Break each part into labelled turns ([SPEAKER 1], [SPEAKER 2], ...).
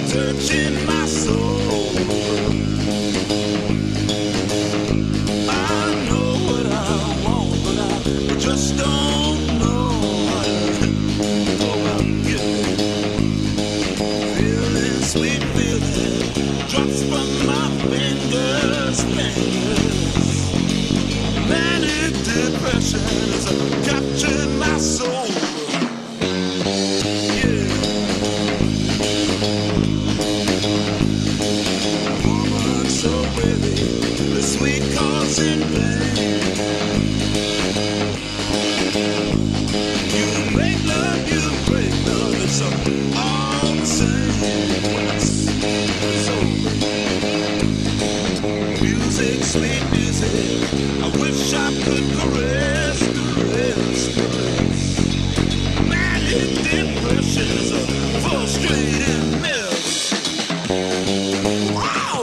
[SPEAKER 1] Searching my soul. I know what I want, but I just don't know how to go about getting it. Feeling sweet, feeling drops from my fingers. Manic depression has captured my soul. The sweet cause in vain. You make love, you break love. It's all the same. It's over. Music, sweet music. I wish I could caress, Manic depression is a frustrating mess. Wow!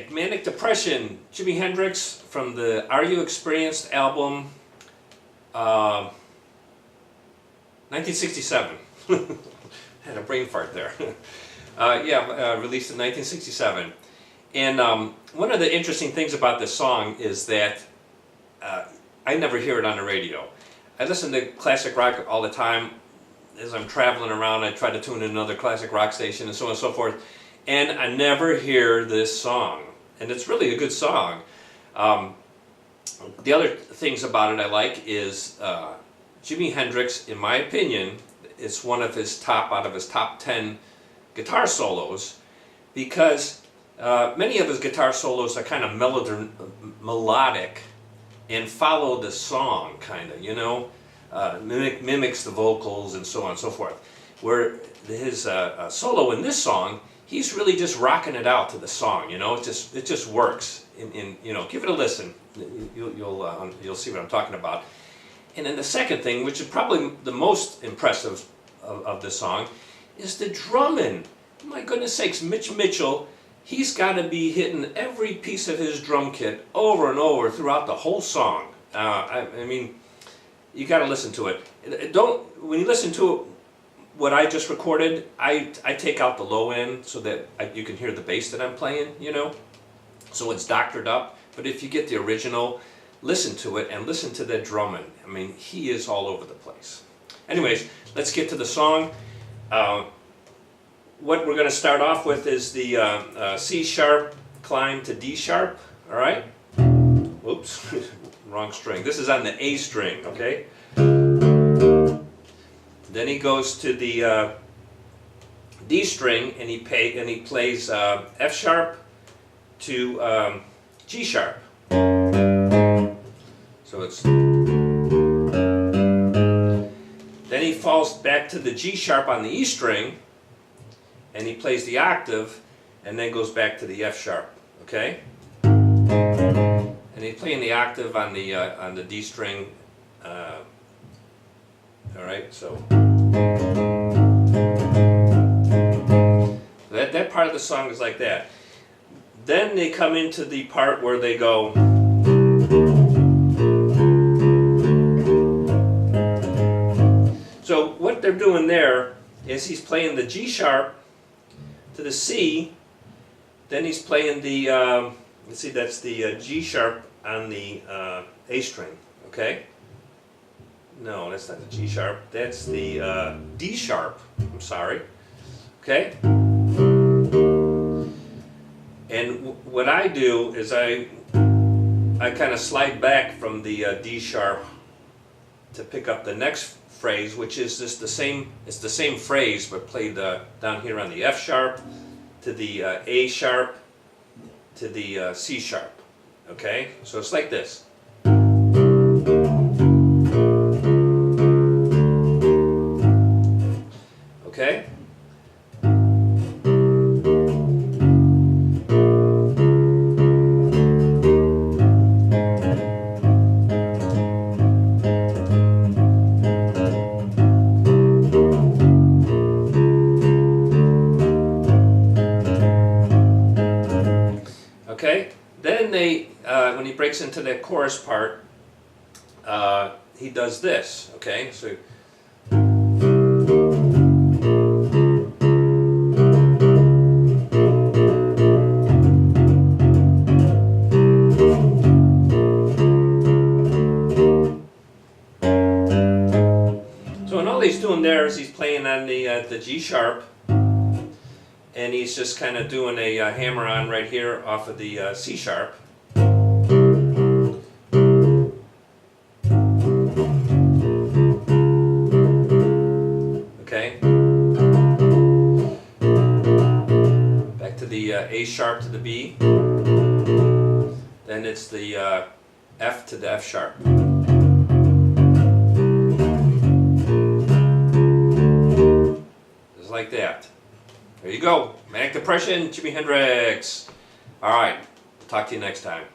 [SPEAKER 2] Manic Depression, Jimi Hendrix from the Are You Experienced album, 1967. Had a brain fart there. Released in 1967. And one of the interesting things about this song is that I never hear it on the radio. I listen to classic rock all the time. As I'm traveling around, I try to tune in another classic rock station and so on and so forth. And I never hear this song. And it's really a good song. The other things about it I like is Jimi Hendrix, in my opinion, it's one of his top 10 guitar solos, because many of his guitar solos are kind of melodic and follow the song, kind of, you know, mimics the vocals and so on and so forth. Where his solo in this song, he's really just rocking it out to the song, you know. It just works. You know, give it a listen. You'll see what I'm talking about. And then the second thing, which is probably the most impressive of the song, is the drumming. My goodness sakes, Mitch Mitchell, he's got to be hitting every piece of his drum kit over and over throughout the whole song. I mean, you got to listen to it. don't, when you listen to what I just recorded, I take out the low end so that you can hear the bass that I'm playing, you know? So it's doctored up. But if you get the original, listen to it and listen to that drumming. I mean, he is all over the place. Anyways, let's get to the song. What we're going to start off with is the C sharp climb to D sharp, all right? Oops, wrong string. This is on the A string, okay? Then he goes to the D string and he plays F sharp to G sharp. So it's. Then he falls back to the G sharp on the E string and he plays the octave and then goes back to the F sharp, okay? And he's playing the octave on the D string. All right, so that part of the song is like that. Then they come into the part where they go. So what they're doing there is he's playing the G sharp to the C, then he's playing the, let's see, that's the G sharp on the A string, okay? No, that's not the G sharp, that's the D sharp, I'm sorry, okay? And what I do is I kind of slide back from the D sharp to pick up the next phrase, which is just the same. It's the same phrase, but played down here on the F sharp, to the A sharp, to the C sharp. Okay, so it's like this. Okay. Okay, then when he breaks into that chorus part, he does this, okay? So and all he's doing there is he's playing on the G sharp, and he's just kind of doing a hammer on right here off of the C sharp. Okay. Back to the A sharp to the B. Then it's the F to the F sharp. Just like that. There you go. Manic Depression, Jimi Hendrix. All right. Talk to you next time.